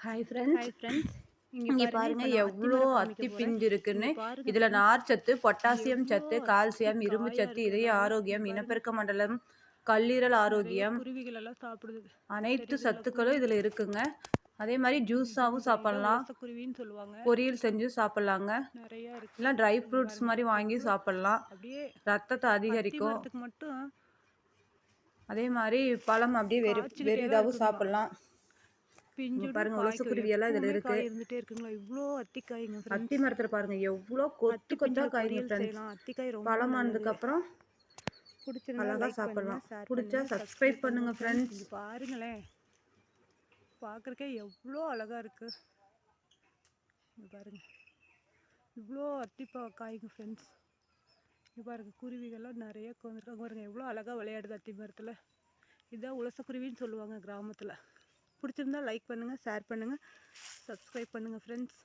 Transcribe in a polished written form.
Hi friends, இங்க பாருங்க இப்ப நான் அத்தி எவ்வளோ மரம் காமிக்க அத்தி போறேன். பிஞ்சு இருக்குன்னு. இங்க பாருங்க இதுல ஃப்ரெண்ட்ஸ், நார்ச்சத்து, பொட்டாசியம் எவ்ளோ சத்து, அத்தி கால்சியம், இரும்பு காயா சத்து, இதய இருக்குங்க. இங்க ஆரோக்கியம், பாருங்க, இனப்பெருக்க மண்டலம், கல்லீரல் நெறைய ஆரோக்கியம், குருவிகள் எல்லாம் சாப்பிடுது. அனைத்து தெரியுதுங்களா சத்துக்களும் குருவி? இதுல இருக்குங்க. அதே மாதிரி ஜூஸாவும் இதான் சாப்பிடலாம், உலச குருவின்னு சொல்லுவாங்க. பொரியல் செஞ்சு சாப்பிடலாங்க, நெறைய இருக்கு. இல்லை ட்ரை இங்க ஃப்ரூட்ஸ் பாருங்க, மாதிரி வாங்கி எவ்ளோ சாப்பிடலாம். அப்படியே ரத்தத்தை அத்தி அதிகரிக்கும். மரத்துக்கு மட்டும் அதே மாதிரி பழம் அப்படியே காய்ச்சிக்கிட்டே தான் வெறிதாவும் இருக்குங்களா. சாப்பிடலாம். இங்க பிஞ்சுடும் பாருங்க உலச காய்க்கும், குருவி எல்லாம் இதுல எப்பவுமே இருக்கு. காய் இருந்துட்டே இருக்குங்களா. இவ்வளோ அத்தி காய்ங்க அத்தி ஃப்ரெண்ட்ஸ். மரத்துல பாருங்க எவ்வளோ கொத்து அத்தி கொத்தா பிஞ்சில் காய்ங்க பொரியல் ஃப்ரெண்ட்ஸ். செய்யலாம். அத்திக்காய் ரொம்ப நல்லது. பழமானதுக்கு அப்புறம் பிடிச்சிருந்தா அழகா லைக் பண்ணுங்கள், சாப்பிடலாம். ஷேர் பிடிச்சா பண்ணுங்கள், சப்ஸ்கிரைப் சப்ஸ்கிரைப் பண்ணுங்க பண்ணுங்கள் ஃப்ரெண்ட்ஸ். ஃப்ரெண்ட்ஸ். இங்கே பாருங்களேன், பார்க்குறக்கே எவ்வளோ அழகாக இருக்குது. இங்கே பாருங்கள், இவ்வளோ அத்திப்பா காய்ங்க ஃப்ரெண்ட்ஸ். இங்கே பாருங்கள், குருவிகள்லாம் நிறைய வந்துருக்காங்க பாருங்கள், எவ்வளோ அழகாக விளையாடுது அத்தி மரத்தில். இதுதான் உலசக்குருவின்னு சொல்லுவாங்க கிராமத்தில். பிடிச்சிருந்தா லைக் பண்ணுங்கள், ஷேர் பண்ணுங்கள், சப்ஸ்கிரைப் பண்ணுங்கள் ஃப்ரெண்ட்ஸ்.